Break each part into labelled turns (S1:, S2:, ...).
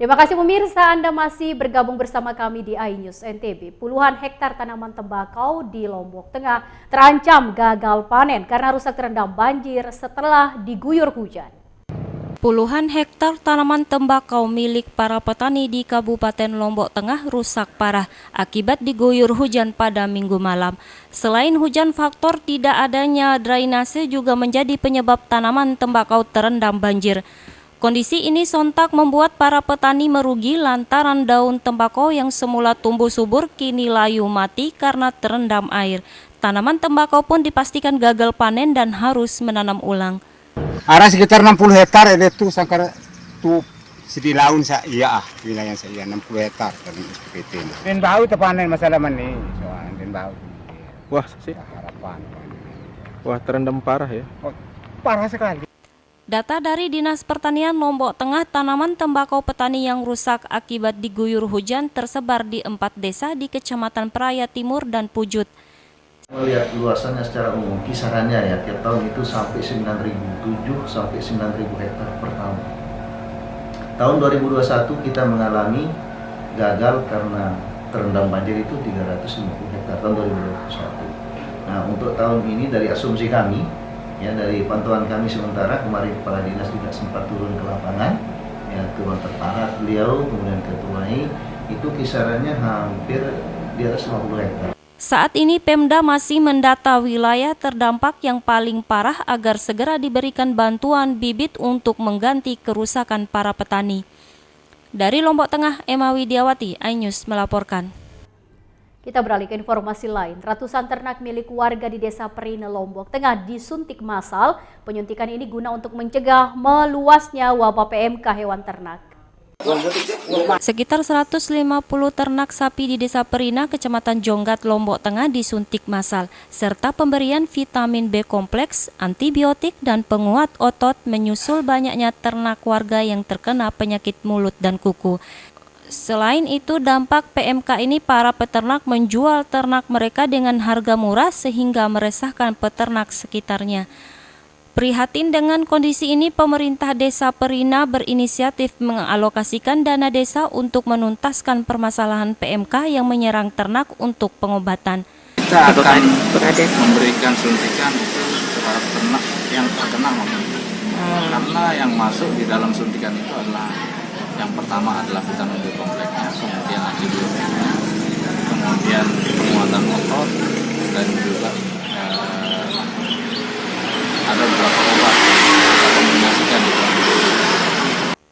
S1: Terima kasih pemirsa, Anda masih bergabung bersama kami di iNews NTB. Puluhan hektar tanaman tembakau di Lombok Tengah terancam gagal panen karena rusak terendam banjir setelah diguyur hujan.
S2: Puluhan hektar tanaman tembakau milik para petani di Kabupaten Lombok Tengah rusak parah akibat diguyur hujan pada Minggu malam. Selain hujan, faktor tidak adanya drainase juga menjadi penyebab tanaman tembakau terendam banjir. Kondisi ini sontak membuat para petani merugi lantaran daun tembakau yang semula tumbuh subur kini layu mati karena terendam air. Tanaman tembakau pun dipastikan gagal panen dan harus menanam ulang.
S3: Ada sekitar 60 hektar itu sangkar tu sidi laun saya wilayah saya 60 hektar dari SPT. Dan bau terpanen masalah mani soal dan bau.
S4: Wah, sih.
S3: Harapan.
S4: Wah, terendam parah ya.
S3: Oh, parah sekali.
S2: Data dari Dinas Pertanian Lombok Tengah, tanaman tembakau petani yang rusak akibat diguyur hujan tersebar di 4 desa di Kecamatan Praia Timur dan Pujut.
S5: Melihat luasannya secara umum, kisarannya ya tiap tahun itu sampai 9.007 sampai 9.000 hektar per tahun. Tahun 2021 kita mengalami gagal karena terendam banjir itu 350 hektar tahun 2021. Nah, untuk tahun ini dari asumsi kami, ya dari pantauan kami sementara, kemarin Kepala Dinas juga sempat turun ke lapangan, ya turun terpahat beliau, kemudian ke Tuai, itu kisarannya hampir di atas 50 hektar.
S2: Saat ini Pemda masih mendata wilayah terdampak yang paling parah agar segera diberikan bantuan bibit untuk mengganti kerusakan para petani. Dari Lombok Tengah, Emma Widiawati, iNews melaporkan.
S1: Kita beralih ke informasi lain. Ratusan ternak milik warga di Desa Perina, Lombok Tengah disuntik massal. Penyuntikan ini guna untuk mencegah meluasnya wabah PMK hewan ternak.
S2: Sekitar 150 ternak sapi di Desa Perina, Kecamatan Jonggat, Lombok Tengah disuntik massal, serta pemberian vitamin B kompleks, antibiotik, dan penguat otot menyusul banyaknya ternak warga yang terkena penyakit mulut dan kuku. Selain itu, dampak PMK ini para peternak menjual ternak mereka dengan harga murah sehingga meresahkan peternak sekitarnya. Prihatin dengan kondisi ini, pemerintah Desa Perina berinisiatif mengalokasikan dana desa untuk menuntaskan permasalahan PMK yang menyerang ternak untuk pengobatan.
S6: Kita akan memberikan suntikan itu terhadap ternak yang terkena karena yang masuk di dalam suntikan itu adalah yang pertama adalah vitamin B kompleksnya, kemudian antibiotiknya, kemudian penguatan otot, dan juga ada beberapa obat yang kombinasikan di dalam.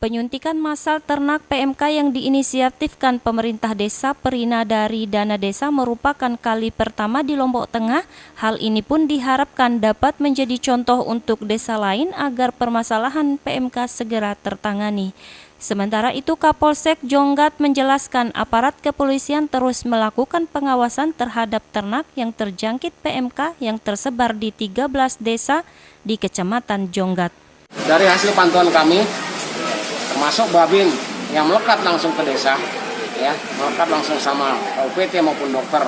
S2: Penyuntikan massal ternak PMK yang diinisiatifkan pemerintah Desa Perina dari dana desa merupakan kali pertama di Lombok Tengah. Hal ini pun diharapkan dapat menjadi contoh untuk desa lain agar permasalahan PMK segera tertangani. Sementara itu, Kapolsek Jonggat menjelaskan aparat kepolisian terus melakukan pengawasan terhadap ternak yang terjangkit PMK yang tersebar di 13 desa di Kecamatan Jonggat.
S7: Dari hasil pantauan kami, termasuk babin yang melekat langsung ke desa, ya, melekat langsung sama UPT maupun dokter,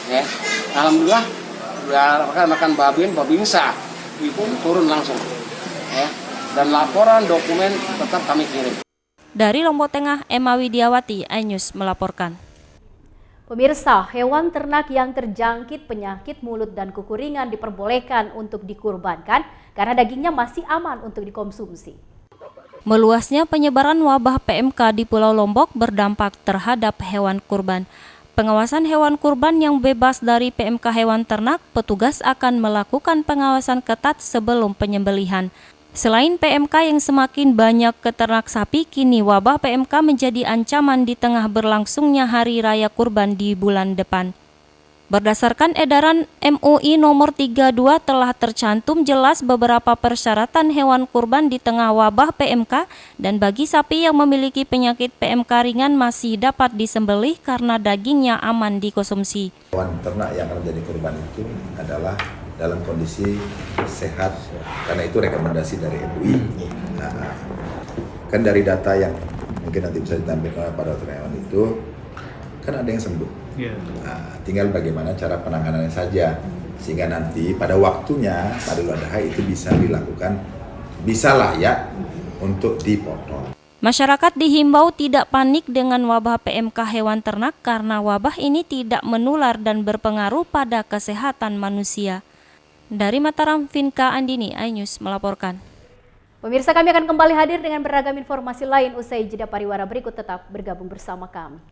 S7: ya. Alhamdulillah, rekan-rekan babinsa itu turun langsung, ya, dan laporan dokumen tetap kami kirim.
S2: Dari Lombok Tengah, Emma Widiawati, iNews melaporkan.
S1: Pemirsa, hewan ternak yang terjangkit penyakit mulut dan kuku ringan diperbolehkan untuk dikurbankan karena dagingnya masih aman untuk dikonsumsi.
S2: Meluasnya penyebaran wabah PMK di Pulau Lombok berdampak terhadap hewan kurban. Pengawasan hewan kurban yang bebas dari PMK hewan ternak, petugas akan melakukan pengawasan ketat sebelum penyembelihan. Selain PMK yang semakin banyak ke ternak sapi, kini wabah PMK menjadi ancaman di tengah berlangsungnya Hari Raya Kurban di bulan depan. Berdasarkan edaran MUI nomor 32 telah tercantum jelas beberapa persyaratan hewan kurban di tengah wabah PMK, dan bagi sapi yang memiliki penyakit PMK ringan masih dapat disembelih karena dagingnya aman dikonsumsi.
S8: Hewan ternak yang akan menjadi kurban itu adalah dalam kondisi sehat, karena itu rekomendasi dari MUI. Nah, kan dari data yang mungkin nanti bisa ditampilkan pada dokter hewan itu, kan ada yang sembuh. Nah, tinggal bagaimana cara penanganannya saja, sehingga nanti pada waktunya pada Idul Adha itu bisa dilakukan, bisa layak untuk dipotong.
S2: Masyarakat dihimbau tidak panik dengan wabah PMK hewan ternak karena wabah ini tidak menular dan berpengaruh pada kesehatan manusia. Dari Mataram, Vinka Andini, iNews melaporkan.
S1: Pemirsa, kami akan kembali hadir dengan beragam informasi lain usai jeda pariwara berikut. Tetap bergabung bersama kami.